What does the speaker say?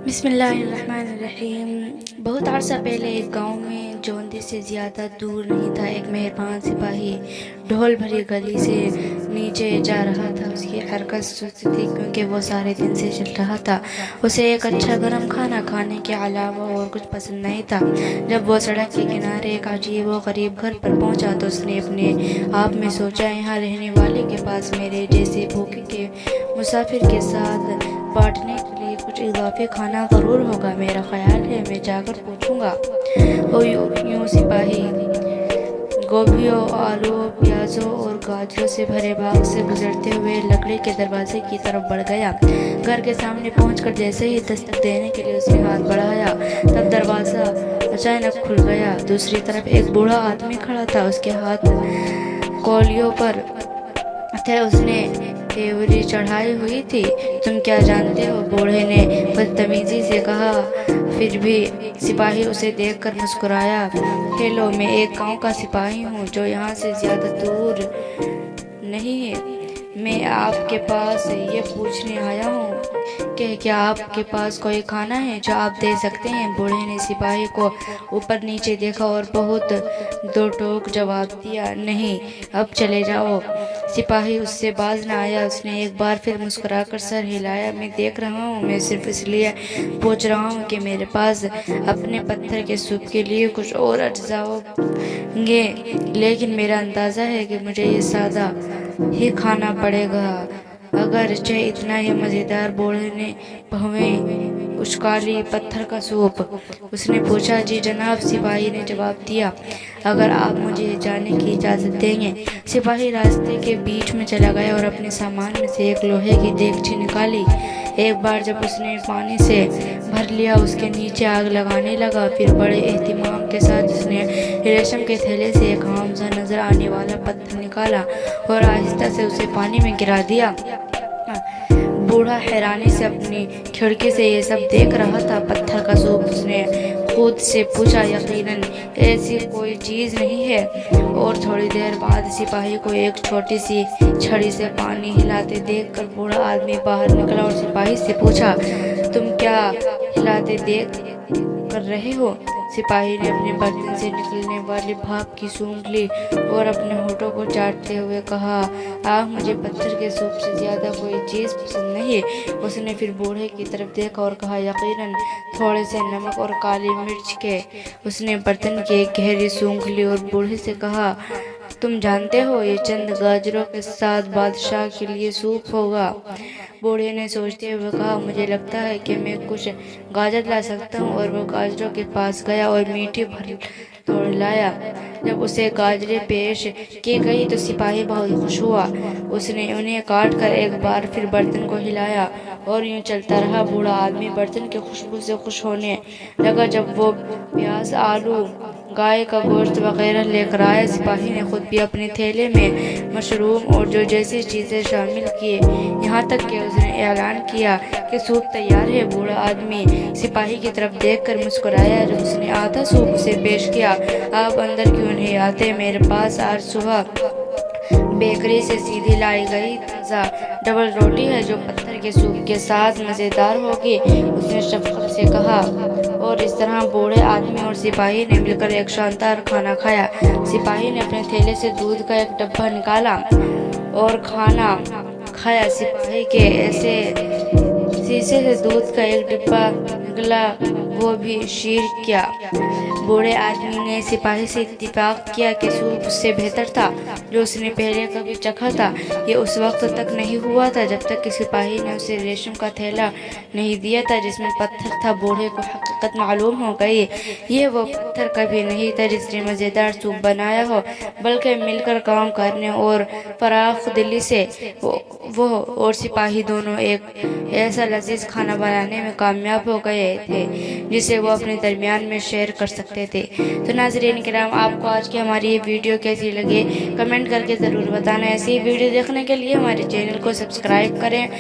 بسم اللہ الرحمن الرحیم۔ بہت عرصہ پہلے ایک گاؤں میں جوندی سے زیادہ دور نہیں تھا ایک مہربان سپاہی ڈھول بھری گلی سے نیچے جا رہا تھا۔ اس کی حرکت سست تھی کیونکہ وہ سارے دن سے چل رہا تھا۔ اسے ایک اچھا گرم کھانا کھانے کے علاوہ اور کچھ پسند نہیں تھا۔ جب وہ سڑک کے کنارے ایک عجیب و غریب گھر پر پہنچا تو اس نے اپنے آپ میں سوچا، یہاں رہنے والے کے پاس میرے جیسے بھوکے کے مسافر کے ساتھ بانٹنے کے لیے کچھ اضافی کھانا ضرور ہوگا۔ میرا خیال ہے میں جا کر پوچھوں گا۔ یوں سپاہی گوبھیوں، آلو، پیازوں اور گاجروں سے بھرے باغ سے گزرتے ہوئے لکڑی کے دروازے کی طرف بڑھ گیا۔ گھر کے سامنے پہنچ کر جیسے ہی دستک دینے کے لیے اس نے ہاتھ بڑھایا، تب دروازہ اچانک کھل گیا۔ دوسری طرف ایک بوڑھا آدمی کھڑا تھا، اس کے ہاتھ کولیوں پر تھے، اس نے تیوری چڑھائی ہوئی تھی۔ تم کیا جانتے ہو؟ بوڑھے نے بدتمیزی سے کہا۔ پھر بھی سپاہی اسے دیکھ کر مسکرایا۔ ہیلو، میں ایک گاؤں کا سپاہی ہوں جو یہاں سے زیادہ دور نہیں ہے۔ میں آپ کے پاس یہ پوچھنے آیا ہوں کہ کیا آپ کے پاس کوئی کھانا ہے جو آپ دے سکتے ہیں؟ بوڑھے نے سپاہی کو اوپر نیچے دیکھا اور بہت دو ٹوک جواب دیا، نہیں، اب چلے جاؤ۔ سپاہی اس سے باز نہ آیا۔ اس نے ایک بار پھر مسکرا کر سر ہلایا۔ میں دیکھ رہا ہوں، میں صرف اس لیے پوچھ رہا ہوں کہ میرے پاس اپنے پتھر کے سوپ کے لیے کچھ اور اجزاء ہوں گے، لیکن میرا اندازہ ہے کہ مجھے یہ سادہ ہی کھانا پڑے گا، اگرچہ اتنا ہی مزیدار۔ بوڑھے نے بھویں اچکالی۔ پتھر کا سوپ؟ اس نے پوچھا۔ جی جناب، سپاہی نے جواب دیا، اگر آپ مجھے جانے کی اجازت دیں گے۔ سپاہی راستے کے بیچ میں چلا گیا اور اپنے سامان میں سے ایک لوہے کی دیگچی نکالی۔ ایک بار جب اس نے پانی سے بھر لیا، اس کے نیچے آگ لگانے لگا۔ پھر بڑے اہتمام کے ساتھ اس نے ریشم کے تھیلے سے ایک عام سا نظر آنے والا پتھر نکالا اور آہستہ سے اسے پانی میں گرا دیا۔ بوڑھا حیرانی سے اپنی کھڑکی سے یہ سب دیکھ رہا تھا۔ پتھر کا سوپ؟ اس نے خود سے پوچھا۔ یقیناً ایسی کوئی چیز نہیں ہے۔ اور تھوڑی دیر بعد سپاہی کو ایک چھوٹی سی چھڑی سے پانی ہلاتے دیکھ کر بوڑھا آدمی باہر نکلا اور سپاہی سے پوچھا، تم کیا ہلاتے دیکھ کر رہے ہو؟ سپاہی نے اپنے برتن سے نکلنے والی بھاپ کی سونگھ لی اور اپنے ہونٹوں کو چاٹتے ہوئے کہا، مجھے پتھر کے سوپ سے زیادہ کوئی چیز پسند نہیں۔ اس نے پھر بوڑھے کی طرف دیکھا اور کہا، یقیناً تھوڑے سے نمک اور کالی مرچ کے۔ اس نے برتن کی ایک گہری سونگھ لی اور بوڑھے سے کہا، تم جانتے ہو یہ چند گاجروں کے ساتھ بادشاہ کے لیے سوپ ہوگا۔ بوڑھے نے سوچتے ہوئے کہا، مجھے لگتا ہے کہ میں کچھ گاجر لا سکتا ہوں۔ اور وہ گاجروں کے پاس گیا اور میٹھی بھر توڑ لایا۔ جب اسے گاجریں پیش کی گئی تو سپاہی بہت خوش ہوا۔ اس نے انہیں کاٹ کر ایک بار پھر برتن کو ہلایا اور یوں چلتا رہا۔ بوڑھا آدمی برتن کی خوشبو سے خوش ہونے لگا۔ جب وہ پیاز، آلو، گائے کا گوشت وغیرہ لے کر آیا، سپاہی نے خود بھی اپنے تھیلے میں مشروم اور جو جیسی چیزیں شامل کی، یہاں تک کہ اس نے اعلان کیا کہ سوپ تیار ہے۔ بوڑھا آدمی سپاہی کی طرف دیکھ کر مسکرایا۔ جب اس نے آدھا سوپ اسے پیش کیا، آپ اندر کیوں نہیں آتے؟ میرے پاس آج صبح بیکری سے سیدھی لائی گئی تازہ ڈبل روٹی ہے جو پتھر کے سوپ کے ساتھ مزیدار ہوگی، اس نے شفقت سے کہا۔ اور اس طرح بوڑھے آدمی اور سپاہی نے مل کر ایک شاندار کھانا کھایا۔ سپاہی نے اپنے تھیلے سے دودھ کا ایک ڈبہ نکالا اور کھانا کھایا۔ سپاہی کے ایسے شیشے سے دودھ کا ایک ڈبہ نکلا، وہ بھی شیر کیا۔ بوڑھے آدمی نے سپاہی سے اتفاق کیا کہ سوپ اس سے بہتر تھا جو اس نے پہلے کبھی چکھا تھا۔ یہ اس وقت تک نہیں ہوا تھا جب تک کہ سپاہی نے اسے ریشم کا تھیلا نہیں دیا تھا جس میں پتھر تھا۔ بوڑھے کو حقیقت معلوم ہو گئی، یہ وہ پتھر کبھی نہیں تھا جس نے مزیدار سوپ بنایا ہو، بلکہ مل کر کام کرنے اور فراخ دلی سے وہ اور سپاہی دونوں ایک ایسا لذیذ کھانا بنانے میں کامیاب ہو گئے تھے جسے وہ اپنے درمیان میں شیئر کر سکتے تھے۔ تو ناظرین کرام، آپ کو آج کی ہماری یہ ویڈیو کیسی لگی کمنٹ کر کے ضرور بتانا۔ ایسی ویڈیو دیکھنے کے لیے ہمارے چینل کو سبسکرائب کریں۔